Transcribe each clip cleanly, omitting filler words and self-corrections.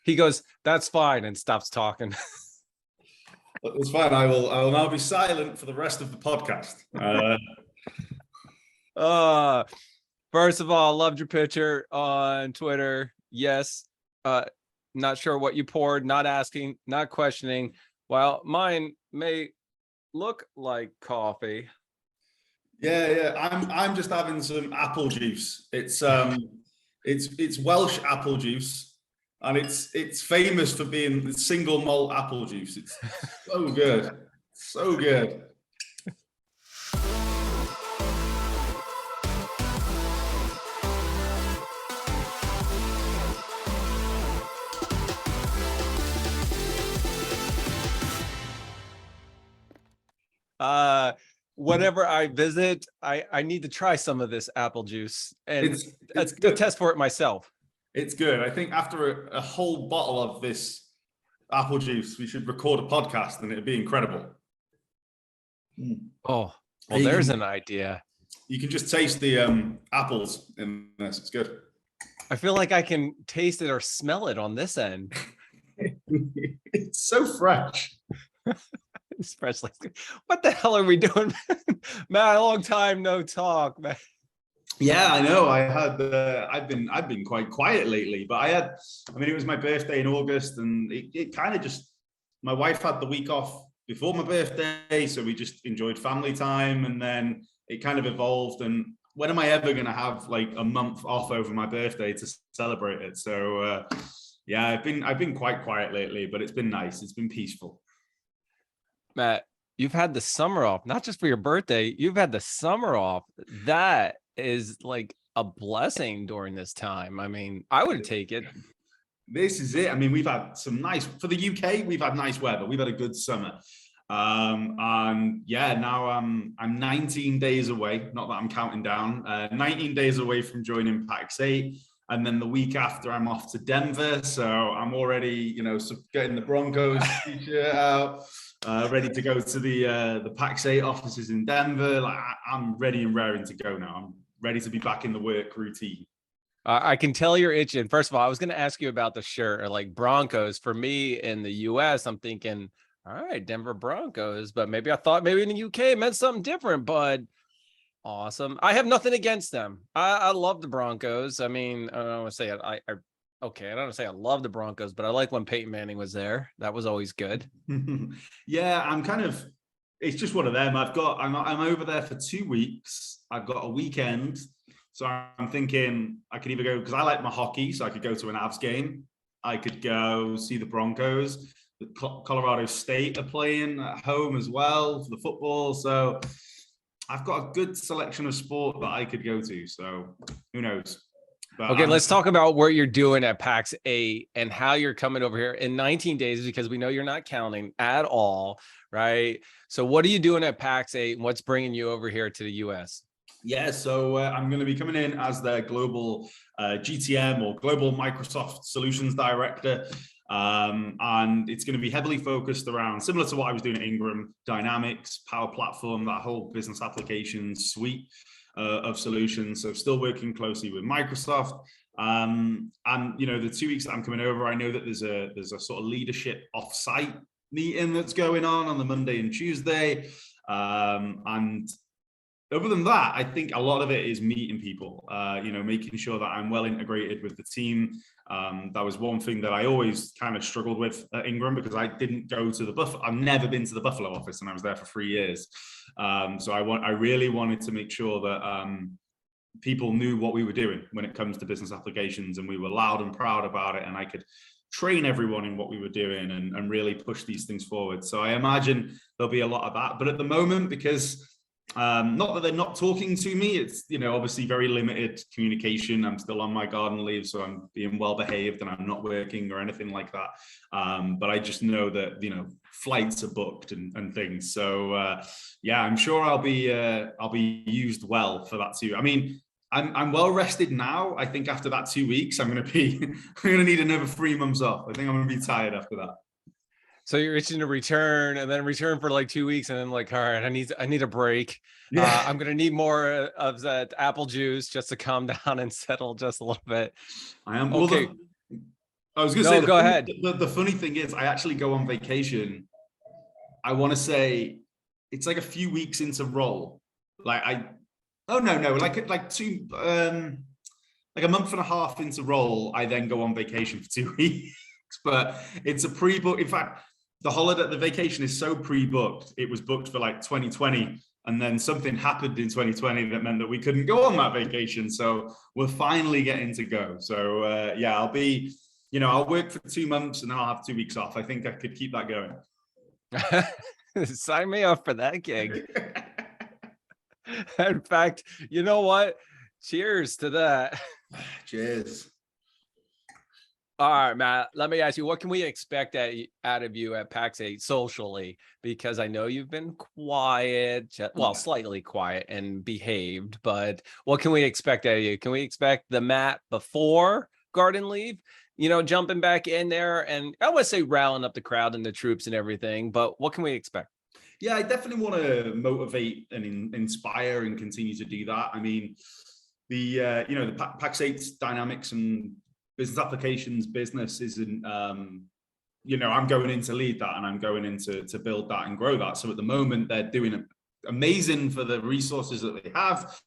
He goes, "That's fine," and stops talking. It's fine. I will now be silent for the rest of the podcast. First of all, loved your picture on Twitter. Yes. Not sure what you poured, not asking, not questioning. While mine may look like coffee. Yeah. I'm just having some apple juice. It's Welsh apple juice, and it's famous for being single malt apple juice. It's so good, so good. Whenever I visit, I need to try some of this apple juice, and it's to test for it myself. It's good. I think after a whole bottle of this apple juice, we should record a podcast, and it'd be incredible. Oh, well, there's an idea. You can just taste the apples in this. It's good. I feel like I can taste it or smell it on this end. It's so fresh. It's fresh. Like, what the hell are we doing, man? A long time no talk, man. Yeah, I know. I've been quite quiet lately, but it was my birthday in August, and it kind of just, my wife had the week off before my birthday, so we just enjoyed family time, and then it kind of evolved. And when am I ever going to have like a month off over my birthday to celebrate it? So yeah, I've been quite quiet lately, but it's been nice. It's been peaceful. Matt, you've had the summer off, not just for your birthday. You've had the summer off. That is like a blessing during this time. I mean, I would take it. This is it. I mean, we've had some nice, for the UK, we've had nice weather. We've had a good summer. And yeah, now I'm 19 days away. Not that I'm counting down. 19 days away from joining PAX 8. And then the week after, I'm off to Denver. So I'm already, getting the Broncos t-shirt out. Ready to go to the PAX 8 offices in Denver. Like, I'm ready and raring to go now. I'm ready to be back in the work routine. I can tell you're itching. First of all, I was going to ask you about the shirt, or like Broncos. For me in the US, I'm thinking, all right, Denver Broncos. But maybe I thought maybe in the UK it meant something different. But awesome. I have nothing against them. I love the Broncos. I mean, I don't want to say it. I don't want to say I love the Broncos, but I like when Peyton Manning was there. That was always good. Yeah, it's just one of them. I'm over there for 2 weeks. I've got a weekend. So I'm thinking I could either go, because I like my hockey, so I could go to an Avs game. I could go see the Broncos. The Colorado State are playing at home as well for the football. So I've got a good selection of sport that I could go to. So who knows? But okay, let's talk about what you're doing at PAX 8 and how you're coming over here in 19 days, because we know you're not counting at all, right? So what are you doing at PAX 8 and what's bringing you over here to the US? Yeah, so I'm going to be coming in as their global GTM, or Global Microsoft Solutions Director. And it's going to be heavily focused around, similar to what I was doing at Ingram, Dynamics, Power Platform, that whole business application suite of solutions. So still working closely with Microsoft. And the 2 weeks that I'm coming over, I know that there's a sort of leadership offsite meeting that's going on the Monday and Tuesday. And other than that, I think a lot of it is meeting people, making sure that I'm well integrated with the team. That was one thing that I always kind of struggled with at Ingram, because I didn't go to the Buffalo. I've never been to the Buffalo office, and I was there for 3 years. So I really wanted to make sure that people knew what we were doing when it comes to business applications, and we were loud and proud about it, and I could train everyone in what we were doing and really push these things forward. So I imagine there'll be a lot of that. But at the moment, because not that they're not talking to me, it's obviously very limited communication. I'm still on my garden leave, so I'm being well behaved and I'm not working or anything like that. But I just know that flights are booked and things. So yeah, I'm sure I'll be used well for that too. I mean, I'm well rested now. I think after that 2 weeks, I'm gonna need another 3 months off. I think I'm gonna be tired after that. So you're itching to return, and then return for like 2 weeks, and then like, all right, I need a break. Yeah. I'm gonna need more of that apple juice just to calm down and settle just a little bit. I am okay. I was going to say, No, go ahead. the funny thing is, I actually go on vacation. I want to say it's like a few weeks into roll. Oh no, like two, like a month and a half into roll. I then go on vacation for 2 weeks, but it's a pre-book. In fact, the vacation is so pre-booked. It was booked for like 2020. And then something happened in 2020 that meant that we couldn't go on that vacation. So we're finally getting to go. So yeah, I'll work for 2 months and then I'll have 2 weeks off. I think I could keep that going. Sign me up for that gig. In fact, you know what? Cheers to that. Cheers. All right, Matt, let me ask you, what can we expect out of you at PAX 8 socially? Because I know you've been quiet, well, slightly quiet and behaved, but what can we expect out of you? Can we expect the Matt before Garden Leave, jumping back in there and I would say rallying up the crowd and the troops and everything, but what can we expect? Yeah, I definitely want to motivate and inspire and continue to do that. I mean, the PAX 8 dynamics and business applications business isn't, I'm going in to lead that and I'm going in to build that and grow that. So at the moment, they're doing amazing for the resources that they have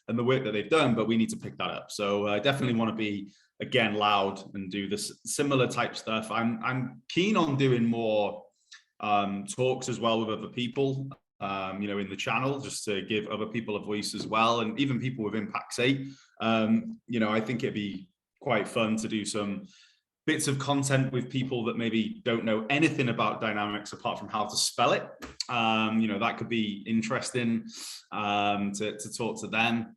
and the work that they've done, but we need to pick that up. So I definitely want to be, again, loud and do this similar type stuff. I'm keen on doing more talks as well with other people, in the channel, just to give other people a voice as well. And even people within PAX 8, I think it'd be quite fun to do some bits of content with people that maybe don't know anything about dynamics apart from how to spell it. That could be interesting to talk to them.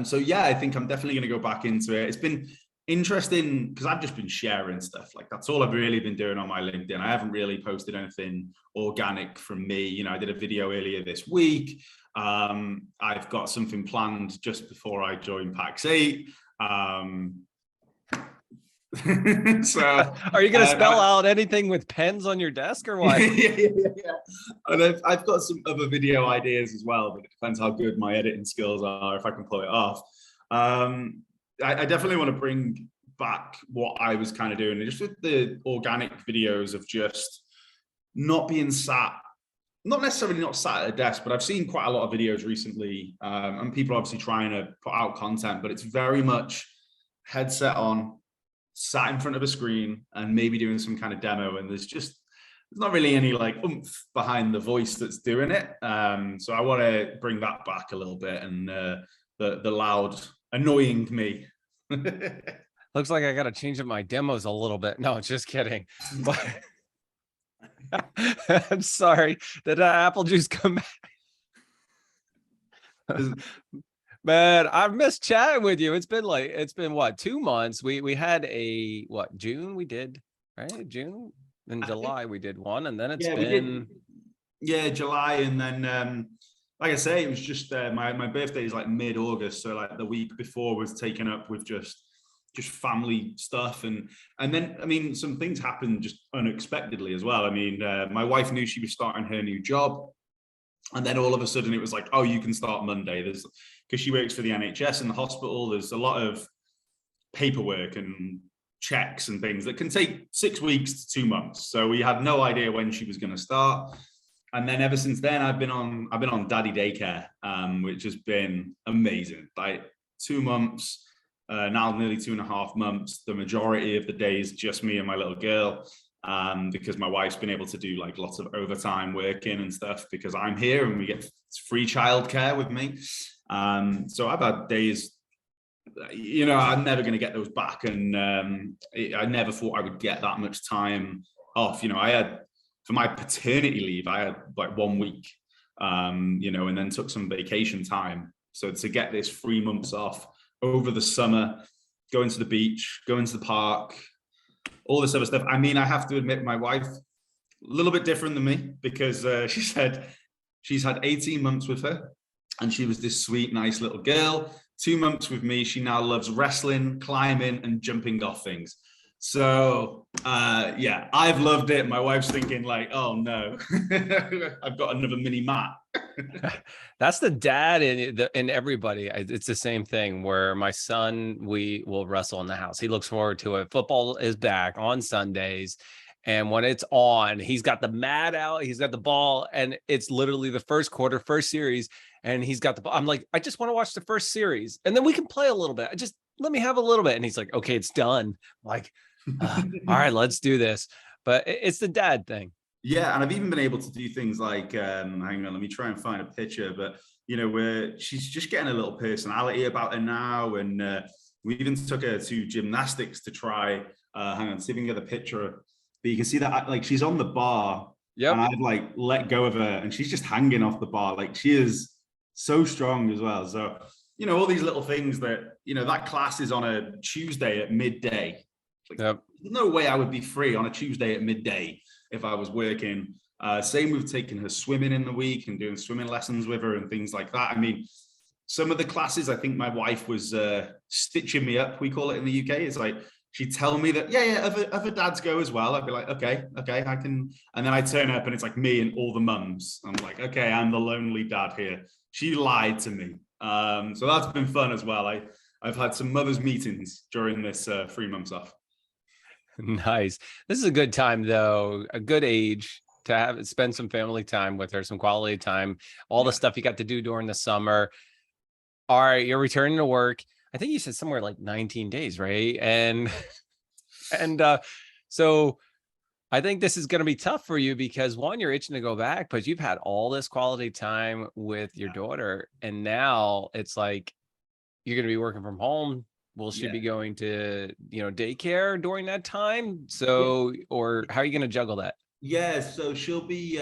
So yeah, I think I'm definitely going to go back into it. It's been interesting because I've just been sharing stuff. Like that's all I've really been doing on my LinkedIn. I haven't really posted anything organic from me. I did a video earlier this week. I've got something planned just before I join PAX 8. So are you going to spell out anything with pens on your desk or what? Yeah. And I've got some other video ideas as well, but it depends how good my editing skills are, if I can pull it off. I definitely want to bring back what I was kind of doing, just with the organic videos of just not being not necessarily sat at a desk, but I've seen quite a lot of videos recently, and people are obviously trying to put out content, but it's very much headset on, sat in front of a screen and maybe doing some kind of demo. And there's not really any like oomph behind the voice that's doing it. So I want to bring that back a little bit, and the loud annoying me. Looks like I got to change up my demos a little bit. No, just kidding. But I'm sorry. Did apple juice come back? Man, I've missed chatting with you. It's been what, 2 months? We had June we did, right? June and July we did one, and then it's been July, and then like I say, it was just my birthday is like mid-August, so like the week before was taken up with just family stuff, and then I mean some things happened just unexpectedly as well. I mean, my wife knew she was starting her new job, and then all of a sudden it was like, oh, you can start Monday. Because she works for the NHS in the hospital, there's a lot of paperwork and checks and things that can take 6 weeks to 2 months. So we had no idea when she was going to start. And then ever since then, I've been on daddy daycare, which has been amazing. Like 2 months, now nearly 2.5 months. The majority of the days, just me and my little girl, because my wife's been able to do like lots of overtime working and stuff because I'm here and we get free childcare with me. So I've had days, I'm never going to get those back. And I never thought I would get that much time off. I had, for my paternity leave, I had like 1 week, and then took some vacation time. So to get this 3 months off over the summer, going to the beach, going to the park, all this other stuff. I mean, I have to admit, my wife, a little bit different than me, because she said she's had 18 months with her and she was this sweet, nice little girl. 2 months with me, she now loves wrestling, climbing and jumping off things. So Yeah, I've loved it. My wife's thinking like, oh no, I've got another mini mat. That's the dad in everybody. It's the same thing where my son, we will wrestle in the house. He looks forward to it. Football is back on Sundays. And when it's on, he's got the mat out, he's got the ball, and it's literally the first quarter, first series, and he's got the ball. I'm like, I just want to watch the first series, and then we can play a little bit. Just let me have a little bit. And he's like, okay, it's done. I'm like, all right, let's do this. But it's the dad thing. Yeah, and I've even been able to do things like, hang on, let me try and find a picture, but where she's just getting a little personality about her now, and we even took her to gymnastics to try. Hang on, see if we can get the picture. But you can see that like she's on the bar, and I've like let go of her, and she's just hanging off the bar. Like she is so strong as well. So all these little things that that class is on a Tuesday at midday. Like, there's no way I would be free on a Tuesday at midday if I was working. Same with taking her swimming in the week and doing swimming lessons with her and things like that. I mean, some of the classes, I think my wife was stitching me up, we call it in the UK. It's like, she'd tell me that, other dads go as well. I'd be like, okay, I can. And then I turn up and it's like me and all the mums. I'm like, okay, I'm the lonely dad here. She lied to me. So that's been fun as well. I've had some mothers meetings during this 3 months off. Nice. This is a good time though, a good age to spend some family time with her, some quality time, all the stuff you got to do during the summer. All right, you're returning to work. I think you said somewhere like 19 days, right? And so I think this is going to be tough for you because one, you're itching to go back, but you've had all this quality time with your daughter, and now it's like you're going to be working from home. Will she be going to, daycare during that time? So, or how are you going to juggle that? Yeah, so she'll be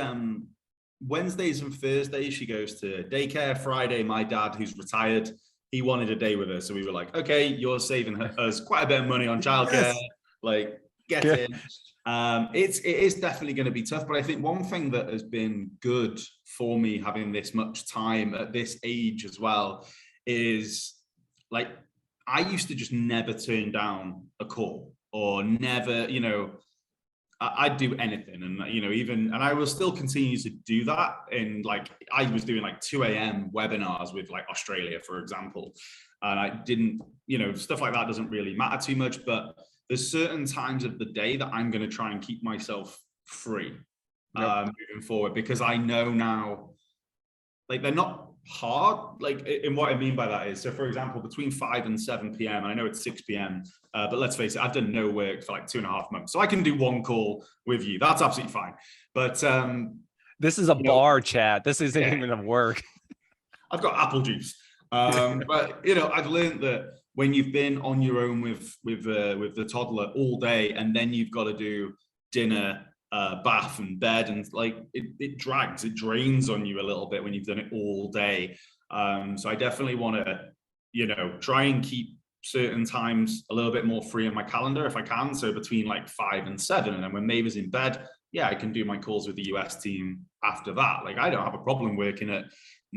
Wednesdays and Thursdays, she goes to daycare. Friday, my dad, who's retired, he wanted a day with her. So we were like, okay, you're saving us quite a bit of money on childcare. Like, get in. It is definitely going to be tough. But I think one thing that has been good for me having this much time at this age as well is like, I used to just never turn down a call or never, I'd do anything. And, and I will still continue to do that. And like, I was doing like 2 a.m. webinars with like Australia, for example. And I didn't, stuff like that doesn't really matter too much, but there's certain times of the day that I'm going to try and keep myself free moving forward, because I know now, like, they're not hard. Like, and what I mean by that is, so for example, between 5 and 7 p.m, and I know it's 6 p.m, but let's face it, I've done no work for like 2.5 months, so I can do one call with you. That's absolutely fine. But this is a bar chat. This isn't even a work. I've got apple juice. But I've learned that when you've been on your own with the toddler all day, and then you've got to do dinner, bath and bed, and like it drains on you a little bit when you've done it all day. So I definitely want to try and keep certain times a little bit more free in my calendar if I can, so between like 5 and 7, and then when Maeve is in bed, I can do my calls with the US team after that. Like, I don't have a problem working at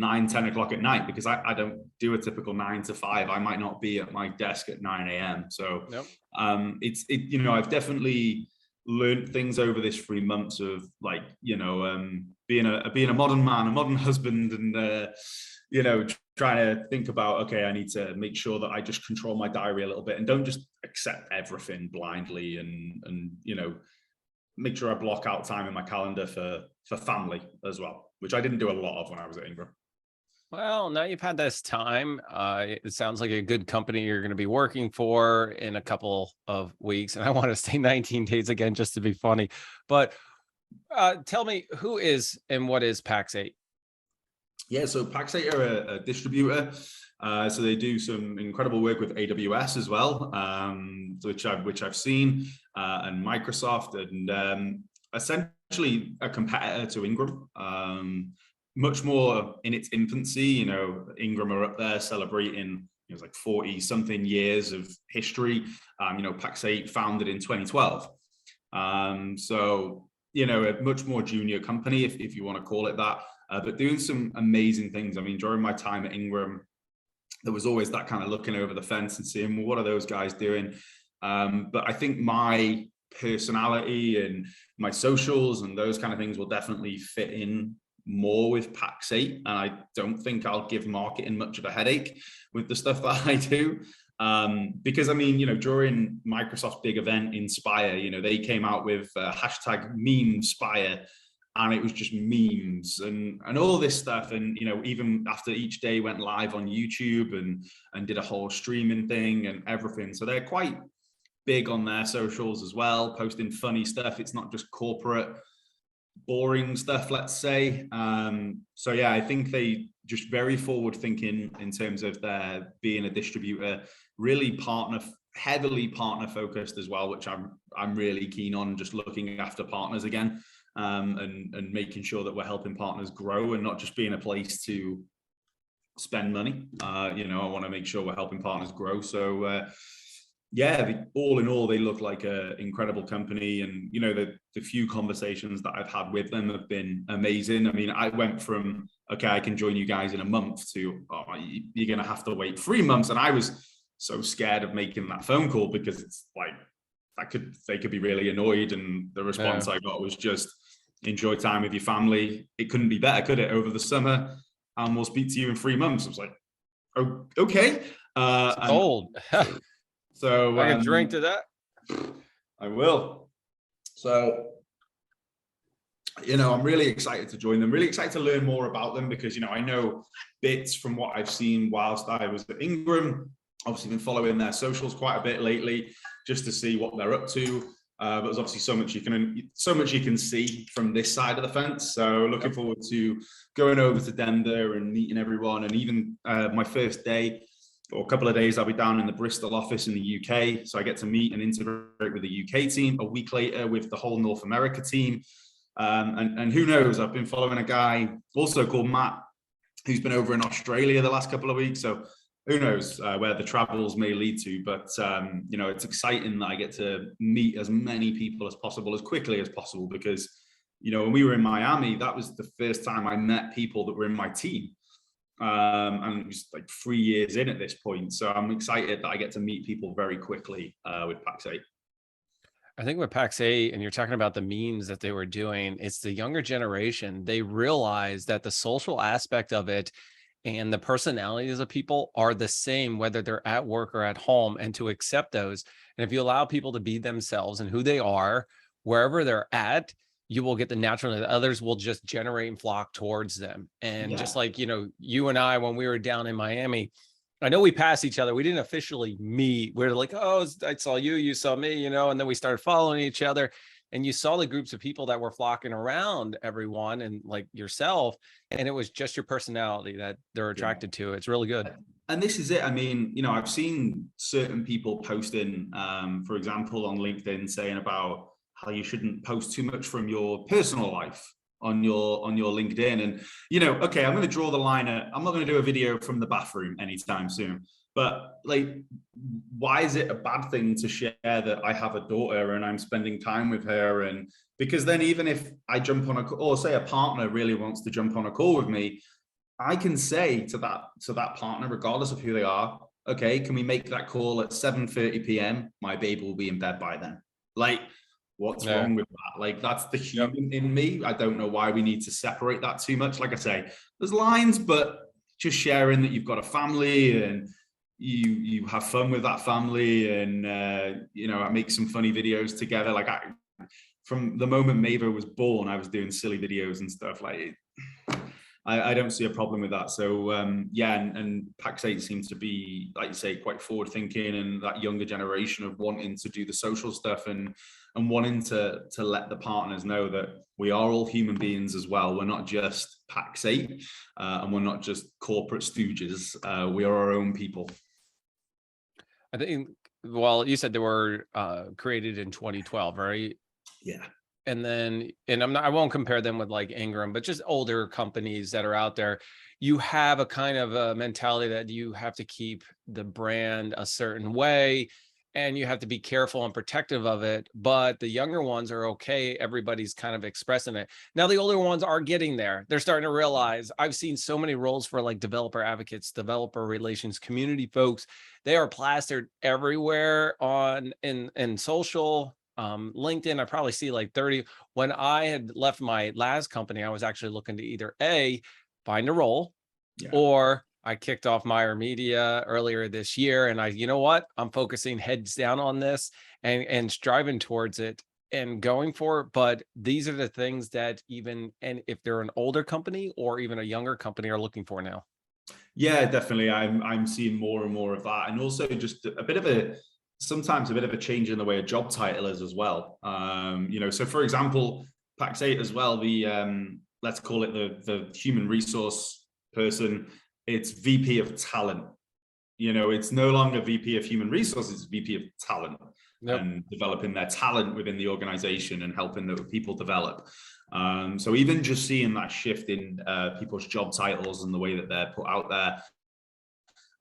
9-10 o'clock at night, because I don't do a typical 9 to 5. I might not be at my desk at 9 a.m. So I've definitely learned things over this 3 months of like, being a modern man, a modern husband, and trying to think about, okay, I need to make sure that I just control my diary a little bit and don't just accept everything blindly, and make sure I block out time in my calendar for family as well, which I didn't do a lot of when I was at Ingram. Well, now you've had this time. It sounds like a good company you're going to be working for in a couple of weeks. And I want to say 19 days again, just to be funny. But tell me, who is and what is Pax8? Yeah, so Pax8 are a distributor. So they do some incredible work with AWS as well, which I've seen, and Microsoft, and essentially a competitor to Ingram. Much more in its infancy. Ingram are up there celebrating, it was like 40 something years of history. Pax8 founded in 2012. So, a much more junior company, if you want to call it that, but doing some amazing things. I mean, during my time at Ingram, there was always that kind of looking over the fence and seeing, well, what are those guys doing? But I think my personality and my socials and those kind of things will definitely fit in more with Pax8, and I don't think I'll give marketing much of a headache with the stuff that I do. Because I mean, during Microsoft's big event Inspire, they came out with hashtag #memespire, and it was just memes and all this stuff. And even after each day went live on YouTube and did a whole streaming thing and everything. So they're quite big on their socials as well, posting funny stuff. It's not just corporate boring stuff, let's say. So yeah, I think they just very forward thinking in terms of their being a distributor, really heavily partner focused as well, which I'm really keen on, just looking after partners again, and making sure that we're helping partners grow and not just being a place to spend money. I want to make sure we're helping partners grow. So yeah, all in all, they look like an incredible company. And, the few conversations that I've had with them have been amazing. I mean, I went from, okay, I can join you guys in a month to, oh, you're going to have to wait 3 months. And I was so scared of making that phone call because it's like, they could be really annoyed. And the response I got was just, enjoy time with your family. It couldn't be better, could it, over the summer? And we'll speak to you in 3 months. I was like, oh, okay. Old. So I can drink to that. I will. So, I'm really excited to join them, really excited to learn more about them because, I know bits from what I've seen whilst I was at Ingram. Obviously been following their socials quite a bit lately just to see what they're up to. But there's obviously so much you can see from this side of the fence. So looking forward to going over to Denver and meeting everyone. And even my first day or a couple of days, I'll be down in the Bristol office in the UK. So I get to meet and integrate with the UK team. A week later with the whole North America team. And who knows, I've been following a guy also called Matt, who's been over in Australia the last couple of weeks. So who knows where the travels may lead to, but it's exciting that I get to meet as many people as possible, as quickly as possible, because, when we were in Miami, that was the first time I met people that were in my team. And it was like 3 years in at this point. So I'm excited that I get to meet people very quickly with Pax8. I think with Pax8, and you're talking about the memes that they were doing, it's the younger generation. They realize that the social aspect of it and the personalities of people are the same, whether they're at work or at home, and to accept those. And if you allow people to be themselves and who they are, wherever they're at, you will get the natural, others will just generate and flock towards them. And just like, you and I, when we were down in Miami, I know we passed each other. We didn't officially meet. We're like, oh, I saw you, you saw me, and then we started following each other. And you saw the groups of people that were flocking around everyone and like yourself. And it was just your personality that they're attracted to. It's really good. And this is it. I mean, I've seen certain people posting, for example, on LinkedIn saying about how you shouldn't post too much from your personal life on your LinkedIn. And, okay, I'm going to draw the line at, I'm not going to do a video from the bathroom anytime soon. But like, why is it a bad thing to share that I have a daughter and I'm spending time with her? And because then even if I jump on or say a partner really wants to jump on a call with me, I can say to that partner, regardless of who they are, okay, can we make that call at 7:30 p.m.? My baby will be in bed by then. Like, what's wrong with that? Like, that's the human in me. I don't know why we need to separate that too much. Like I say, there's lines, but just sharing that you've got a family and you have fun with that family, and I make some funny videos together. Like, from the moment Mava was born, I was doing silly videos and stuff. Like, I don't see a problem with that. So and Pax8 seems to be, like you say, quite forward thinking, and that younger generation of wanting to do the social stuff and wanting to let the partners know that we are all human beings as well. We're not just Pax8, and we're not just corporate stooges. We are our own people. I think, well, you said they were created in 2012, right? Yeah. And then, and I won't compare them with like Ingram, but just older companies that are out there. You have a kind of a mentality that you have to keep the brand a certain way, and you have to be careful and protective of it. But the younger ones are okay. Everybody's kind of expressing it. Now, the older ones are getting there. They're starting to realize. I've seen so many roles for like developer advocates, developer relations, community folks. They are plastered everywhere in social. LinkedIn, I probably see like 30. When I had left my last company, I was actually looking to either A, find a role, Yeah. or I kicked off Myer Media earlier this year. And you know what? I'm focusing heads down on this and striving towards it and going for it. But these are the things that and if they're an older company or even a younger company are looking for now. Yeah, definitely. I'm seeing more and more of that, and also just sometimes a bit of a change in the way a job title is as well. So for example, Pax 8 as well, the let's call it the human resource person, it's VP of talent. It's no longer VP of human resources, it's VP of talent. Yep. And developing their talent within the organization and helping the people develop. So even just seeing that shift in people's job titles and the way that they're put out there,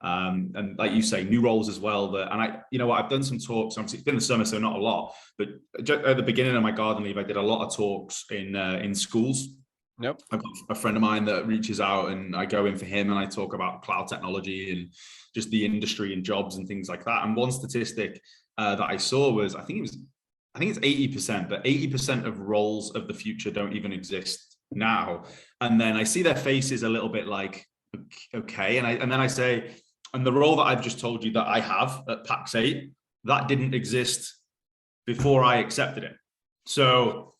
and like you say, new roles as well. I've done some talks. Obviously, it's been the summer, so not a lot. But at the beginning of my garden leave, I did a lot of talks in schools. Yep. I've got a friend of mine that reaches out, and I go in for him, and I talk about cloud technology and just the industry and jobs and things like that. And one statistic that I saw was, I think it's 80%, but 80% of roles of the future don't even exist now. And then I see their faces a little bit like, okay. And then I say, and the role that I've just told you that I have at Pax 8, that didn't exist before I accepted it. So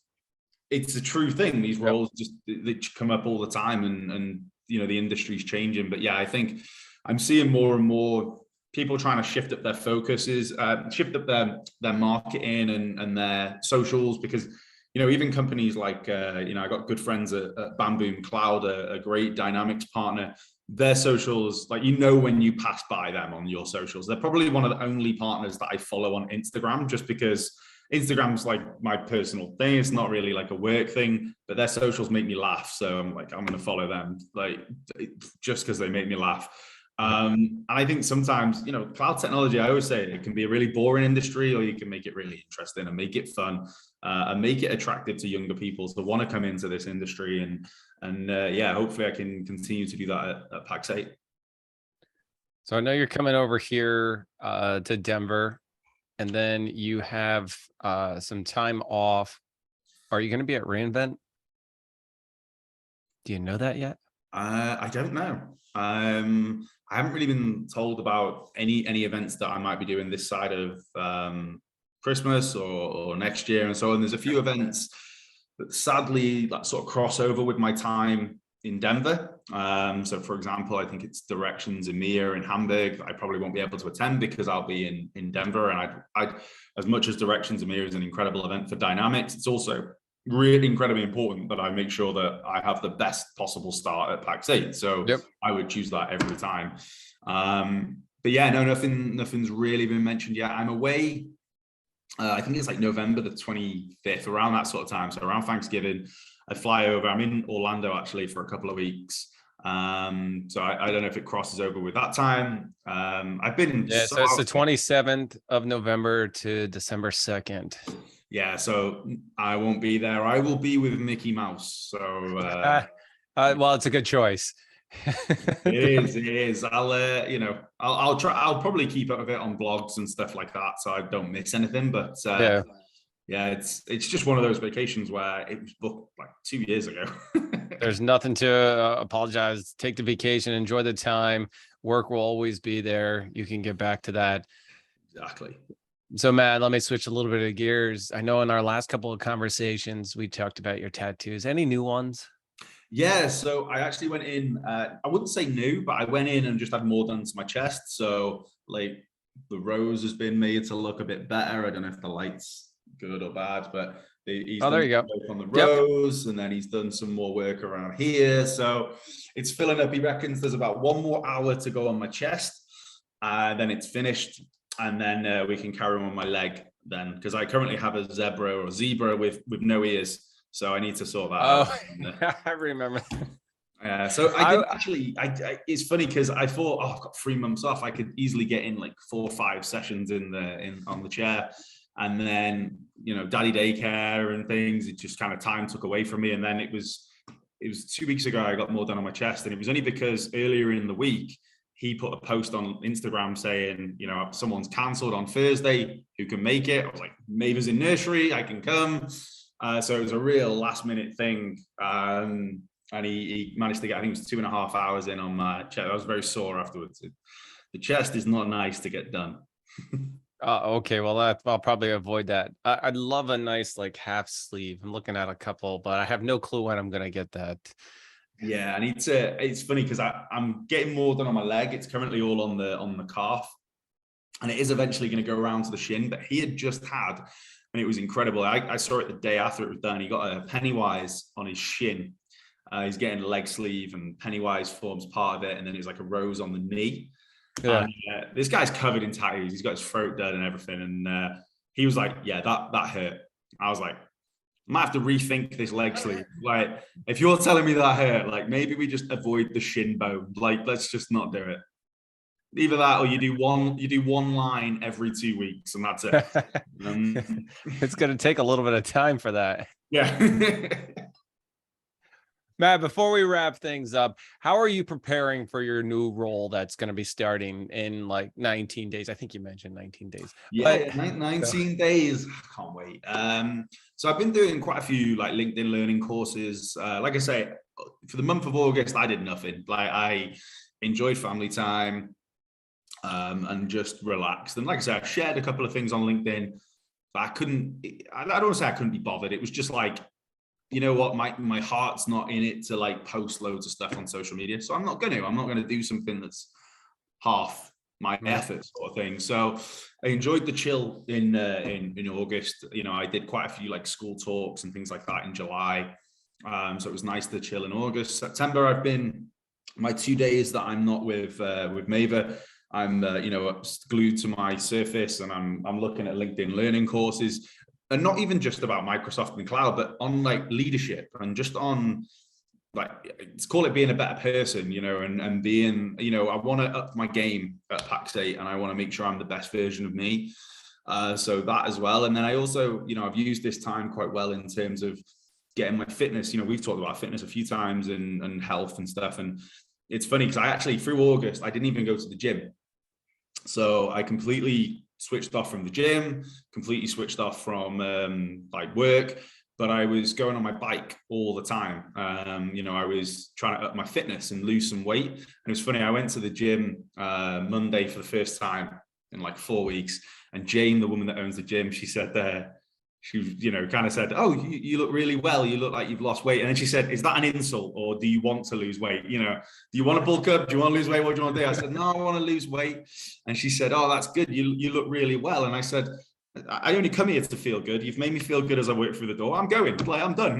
it's a true thing. These roles they come up all the time, and the industry's changing. But yeah, I think I'm seeing more and more people trying to shift up their focuses, shift up their marketing and their socials, because even companies like I got good friends at Bamboo Cloud, a great Dynamics partner. Their socials, like when you pass by them on your socials, they're probably one of the only partners that I follow on Instagram, just because Instagram's like my personal thing. It's not really like a work thing, but their socials make me laugh. So I'm like, I'm going to follow them, like, just because they make me laugh. And I think sometimes, cloud technology, I always say it can be a really boring industry, or you can make it really interesting and make it fun, and make it attractive to younger people to want to come into this industry. And hopefully I can continue to do that at Pax 8. So I know you're coming over here to Denver, and then you have some time off. Are you going to be at reInvent? Do you know that yet? I don't know. I haven't really been told about any events that I might be doing this side of Christmas or next year and so on. There's a few events that sadly that sort of cross over with my time in Denver. So for example, I think it's Directions in Myer in Hamburg that I probably won't be able to attend because I'll be in Denver. And I as much as Directions in Myer is an incredible event for Dynamics, it's also really incredibly important that I make sure that I have the best possible start at Pax 8. So I would choose that every time. But yeah, no, nothing's really been mentioned yet. I'm away. I think it's like November the 25th, around that sort of time. So around Thanksgiving, I fly over. I'm in Orlando actually for a couple of weeks. So I don't know if it crosses over with that time. I've been so it's the 27th of November to December 2nd. Yeah, so I won't be there. I will be with Mickey Mouse. So well, it's a good choice. It is. I'll try. I'll probably keep up with it on blogs and stuff like that, so I don't miss anything. But it's just one of those vacations where it was booked like 2 years ago. There's nothing to apologize. Take the vacation, enjoy the time. Work will always be there. You can get back to that. Exactly. So Matt, let me switch a little bit of gears. I know in our last couple of conversations, we talked about your tattoos. Any new ones? Yeah, so I actually went in, I wouldn't say new, but I went in and just had more done to my chest. So like the rose has been made to look a bit better. I don't know if the light's good or bad, but he's there you go. On the rose, and then he's done some more work around here. So it's filling up. He reckons there's about 1 more hour to go on my chest. Then it's finished. And then we can carry on my leg then, because I currently have a zebra with no ears. So I need to sort that out. I remember. So I did actually, it's funny because I thought, I've got 3 months off. I could easily get in like 4 or 5 sessions on the chair. And then, daddy daycare and things, it just kind of time took away from me. And then it was 2 weeks ago, I got more done on my chest. And it was only because earlier in the week, he put a post on Instagram saying, you know, someone's cancelled on Thursday, who can make it? I was like, Maver's in nursery, I can come. So it was a real last minute thing. And he managed to get, I think it was 2.5 hours in on my chest. I was very sore afterwards. The chest is not nice to get done. Okay, well, I'll probably avoid that. I'd love a nice like half sleeve. I'm looking at a couple, but I have no clue when I'm gonna get that. Yeah, I need to. It's funny because I'm getting more done on my leg. It's currently all on the calf, and it is eventually going to go around to the shin. But he had just had, and it was incredible. I saw it the day after it was done. He got a Pennywise on his shin. He's getting a leg sleeve, and Pennywise forms part of it, and then it's like a rose on the knee. Yeah. And this guy's covered in tattoos. He's got his throat done and everything. And he was like, "Yeah, that hurt." I was like, might have to rethink this leg sleeve. Like, if you're telling me that hurt, like maybe we just avoid the shin bone. Like, let's just not do it. Either that, or you do one line every 2 weeks, and that's it. It's gonna take a little bit of time for that. Yeah. Matt, before we wrap things up, how are you preparing for your new role that's going to be starting in like 19 days? I think you mentioned 19 days. Yeah, 19 days. I can't wait. So I've been doing quite a few like LinkedIn learning courses. Like I say, for the month of August, I did nothing. Like I enjoyed family time and just relaxed. And like I said, I shared a couple of things on LinkedIn, but I don't want to say I couldn't be bothered. It was just like, you know what, my heart's not in it to like post loads of stuff on social media. So I'm not going to do something that's half my effort sort of thing. So I enjoyed the chill in August. You know, I did quite a few like school talks and things like that in July. So it was nice to chill in August. September, I've been my 2 days that I'm not with Myer. I'm glued to my Surface, and I'm looking at LinkedIn learning courses. And not even just about Microsoft and cloud, but on like leadership and just on like, let's call it being a better person, you know, and being, you know, I want to up my game at Pax8, and I want to make sure I'm the best version of me. So that as well. And then I also, you know, I've used this time quite well in terms of getting my fitness. You know, we've talked about fitness a few times and health and stuff. And it's funny because I actually, through August, I didn't even go to the gym. So I completely switched off from the gym, completely switched off from like work, but I was going on my bike all the time. You know, I was trying to up my fitness and lose some weight. And it was funny, I went to the gym Monday for the first time in like 4 weeks. And Jane, the woman that owns the gym, she said she, you know, kind of said, "Oh, you look really well. You look like you've lost weight." And then she said, "Is that an insult, or do you want to lose weight? You know, do you want to bulk up? Do you want to lose weight? What do you want to do?" I said, "No, I want to lose weight." And she said, "Oh, that's good. You look really well." And I said, "I only come here to feel good. You've made me feel good as I work through the door. I'm going. Like, I'm done.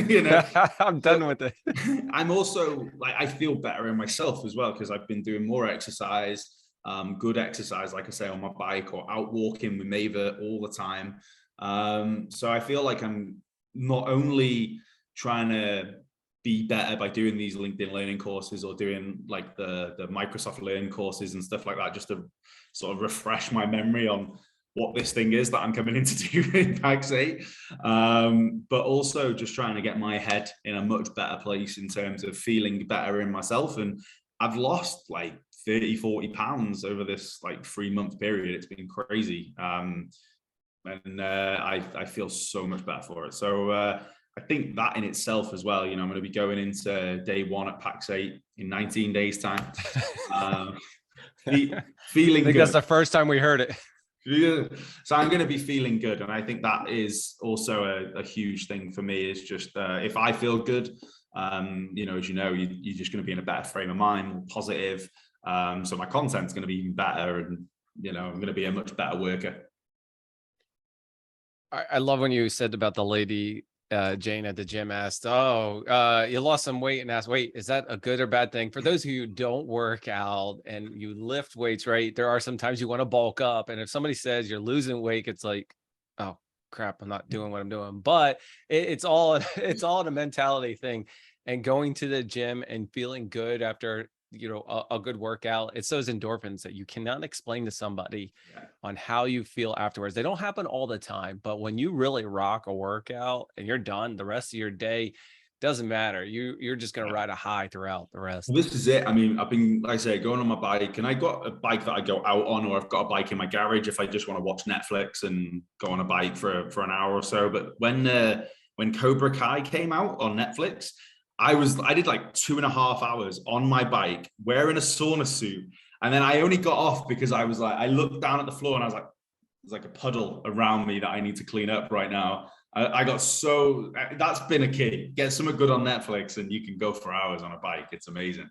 You know, I'm done with it." I'm also like, I feel better in myself as well because I've been doing more exercise, good exercise, like I say, on my bike or out walking with Myer all the time. So I feel like I'm not only trying to be better by doing these LinkedIn learning courses or doing like the Microsoft Learn courses and stuff like that, just to sort of refresh my memory on what this thing is that I'm coming in to do in Pax8, but also just trying to get my head in a much better place in terms of feeling better in myself. And I've lost like 30-40 pounds over this like 3-month period. It's been crazy. And I feel so much better for it. So I think that in itself as well, you know, I'm going to be going into day one at Pax8 in 19 days time. Feeling I think good. that's the first time we heard it. Yeah. So I'm going to be feeling good. And I think that is also a huge thing for me, is just if I feel good, you know, as you know, you're just going to be in a better frame of mind, more positive. So my content's going to be even better, and, you know, I'm going to be a much better worker. I love when you said about the lady, Jane at the gym asked, "Oh, you lost some weight," and asked, "Wait, is that a good or bad thing?" For those of you who don't work out and you lift weights, right? There are some times you want to bulk up. And if somebody says you're losing weight, it's like, oh crap, I'm not doing what I'm doing. But it's all a mentality thing. And going to the gym and feeling good after, you know, a good workout, it's those endorphins that you cannot explain to somebody on how you feel afterwards. They don't happen all the time, but when you really rock a workout and you're done the rest of your day, doesn't matter. You're just gonna ride a high throughout the rest. Well, this is it. I mean, I've been, like I say, going on my bike, and I got a bike that I go out on, or I've got a bike in my garage if I just want to watch Netflix and go on a bike for an hour or so. But when Cobra Kai came out on Netflix, I did like 2.5 hours on my bike wearing a sauna suit, and then I only got off because I was like, I looked down at the floor and I was like, there's like a puddle around me that I need to clean up right now. I got so, that's been a key. Get something good on Netflix and you can go for hours on a bike. It's amazing.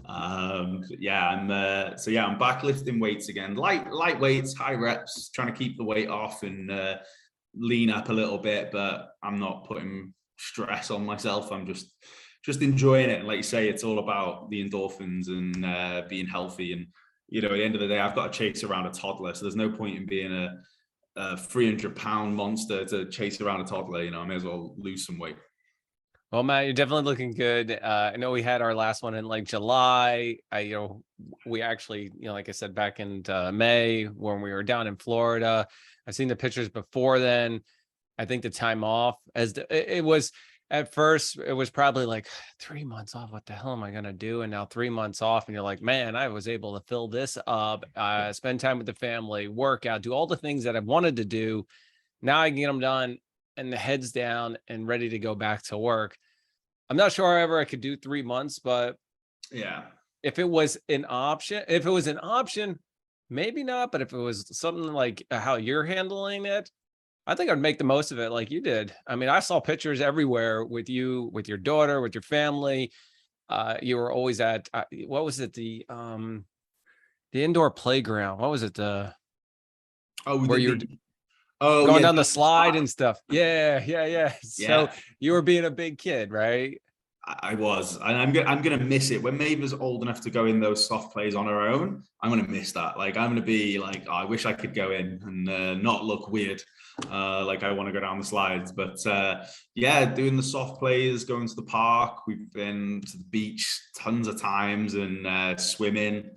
Yeah, I'm back lifting weights again. Light weights, high reps, trying to keep the weight off and lean up a little bit, but I'm not putting stress on myself. I'm just enjoying it. And like you say, it's all about the endorphins and being healthy. And, you know, at the end of the day, I've got to chase around a toddler. So there's no point in being a 300-pound monster to chase around a toddler. You know, I may as well lose some weight. Well, Matt, you're definitely looking good. I know we had our last one in like July. We actually, like I said, back in May when we were down in Florida. I've seen the pictures before then. I think the time off, it was at first, it was probably like 3 months off. What the hell am I going to do? And now 3 months off, and you're like, man, I was able to fill this up, spend time with the family, work out, do all the things that I wanted to do. Now I can get them done and the head's down and ready to go back to work. I'm not sure however I could do 3 months, but yeah, if it was an option, maybe not. But if it was something like how you're handling it, I think I'd make the most of it like you did. I mean, I saw pictures everywhere with you, with your daughter, with your family. You were always at, what was it? The indoor playground. What was it? Where you're going down the slide and stuff. Yeah. So you were being a big kid, right? I was, and I'm gonna miss it when Maver's old enough to go in those soft plays on her own. I'm gonna miss that. Like, I'm gonna be like, oh, I wish I could go in and not look weird, like I want to go down the slides. But yeah, doing the soft plays, going to the park. We've been to the beach tons of times and swimming.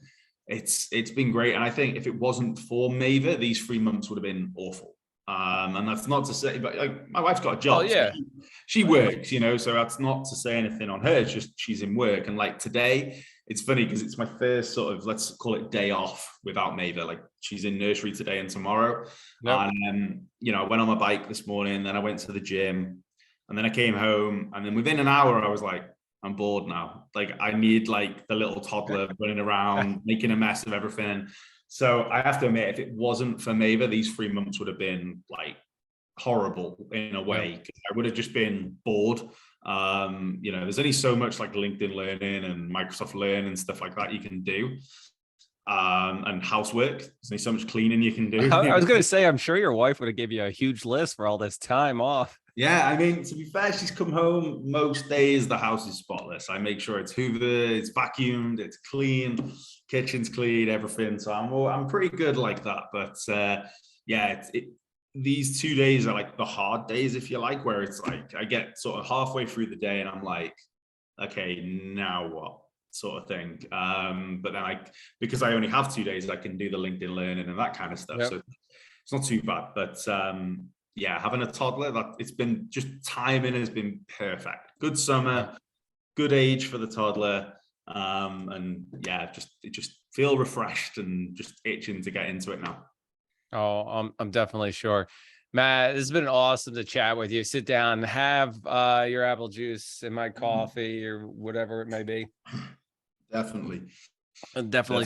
It's been great, and I think if it wasn't for Maver, these 3 months would have been awful. And that's not to say, but like, my wife's got a job. Oh, yeah. So she works, so that's not to say anything on her. It's just she's in work. And like today, it's funny because it's my first sort of, let's call it, day off without Maver. Like, she's in nursery today and tomorrow. Yep. And I went on my bike this morning, then I went to the gym, and then I came home, and then within an hour I was like, I'm bored now. Like, I need like the little toddler running around, making a mess of everything. So I have to admit, if it wasn't for Maver, these 3 months would have been like horrible in a way. I would have just been bored. There's only so much like LinkedIn Learning and Microsoft Learn and stuff like that you can do. And housework. There's only so much cleaning you can do. I was going to say, I'm sure your wife would have given you a huge list for all this time off. Yeah, I mean, to be fair, she's come home most days. The house is spotless. I make sure it's hoovered, it's vacuumed, it's clean, kitchen's clean, everything. So I'm pretty good like that. But these 2 days are like the hard days, if you like, where it's like I get sort of halfway through the day and I'm like, okay, now what? Sort of thing. But then because I only have 2 days, I can do the LinkedIn Learning and that kind of stuff. Yep. So it's not too bad. But having a toddler, it's been just, timing has been perfect. Good summer, good age for the toddler. Just feel refreshed and just itching to get into it now. Oh, I'm definitely sure. Matt, this has been awesome to chat with you. Sit down, have your apple juice and my coffee or whatever it may be. Definitely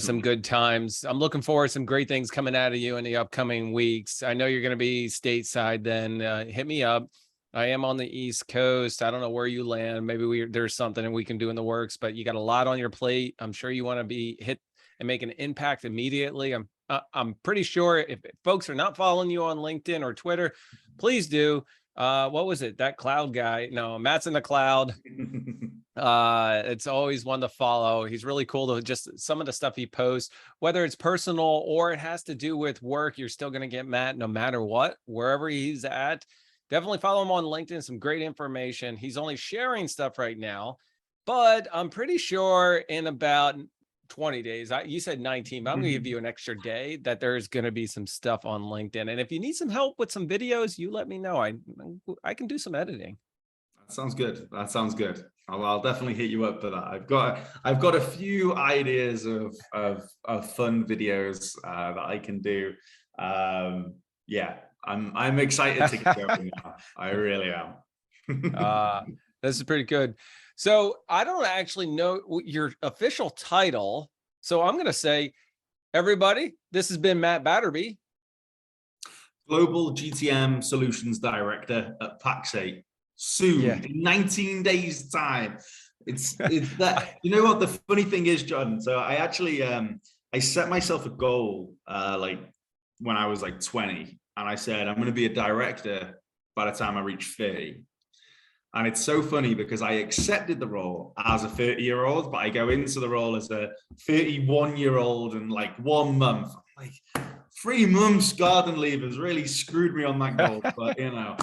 some good times. I'm looking forward to some great things coming out of you in the upcoming weeks. I know you're going to be stateside then. Hit me up. I am on the East Coast. I don't know where you land. Maybe there's something that we can do in the works, but you got a lot on your plate. I'm sure you want to be hit and make an impact immediately. I'm pretty sure if folks are not following you on LinkedIn or Twitter, please do. What was it? That cloud guy? No, Matt's in the cloud. It's always one to follow. He's really cool to just some of the stuff he posts, whether it's personal or it has to do with work. You're still going to get Matt no matter what, wherever he's at. Definitely follow him on LinkedIn. Some great information. He's only sharing stuff right now, but I'm pretty sure in about 20 days, you said 19, but I'm going to give you an extra day that there's going to be some stuff on LinkedIn. And if you need some help with some videos, you let me know. I can do some editing. sounds good. That sounds good. I'll definitely hit you up for that. I've got a few ideas of fun videos that I can do. Yeah, I'm excited to get going now. I really am. This is pretty good. So I don't actually know your official title. So I'm going to say, everybody, this has been Matt Batterbee, Global GTM Solutions Director at Pax8. Soon, Yeah. in 19 days time. It's that, you know what the funny thing is, John? So I actually I set myself a goal like when I was like 20, and I said I'm going to be a director by the time I reach 30. And it's so funny because I accepted the role as a 30-year-old, but I go into the role as a 31-year-old in like 1 month. I'm like, 3 months garden leave has really screwed me on that goal. But you know,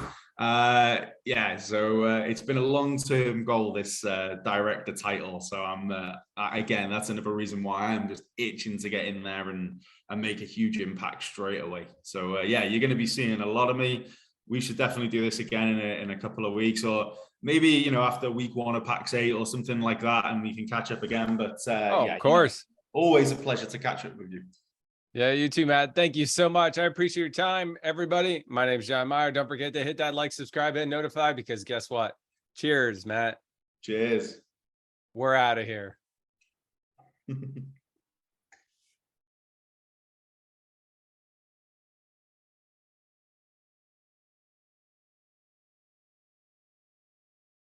yeah, so it's been a long-term goal, this director title. So I'm again, that's another reason why I'm just itching to get in there and make a huge impact straight away. So yeah, you're going to be seeing a lot of me. We should definitely do this again in a couple of weeks, or maybe, you know, after week 1 of Pax8 or something like that, and we can catch up again. But Oh, yeah, of course. always a pleasure to catch up with you. Yeah, you too, Matt. Thank you so much. I appreciate your time, everybody. My name is John Myer. Don't forget to hit that like, subscribe, and notify, because guess what? Cheers, Matt. Cheers. We're out of here.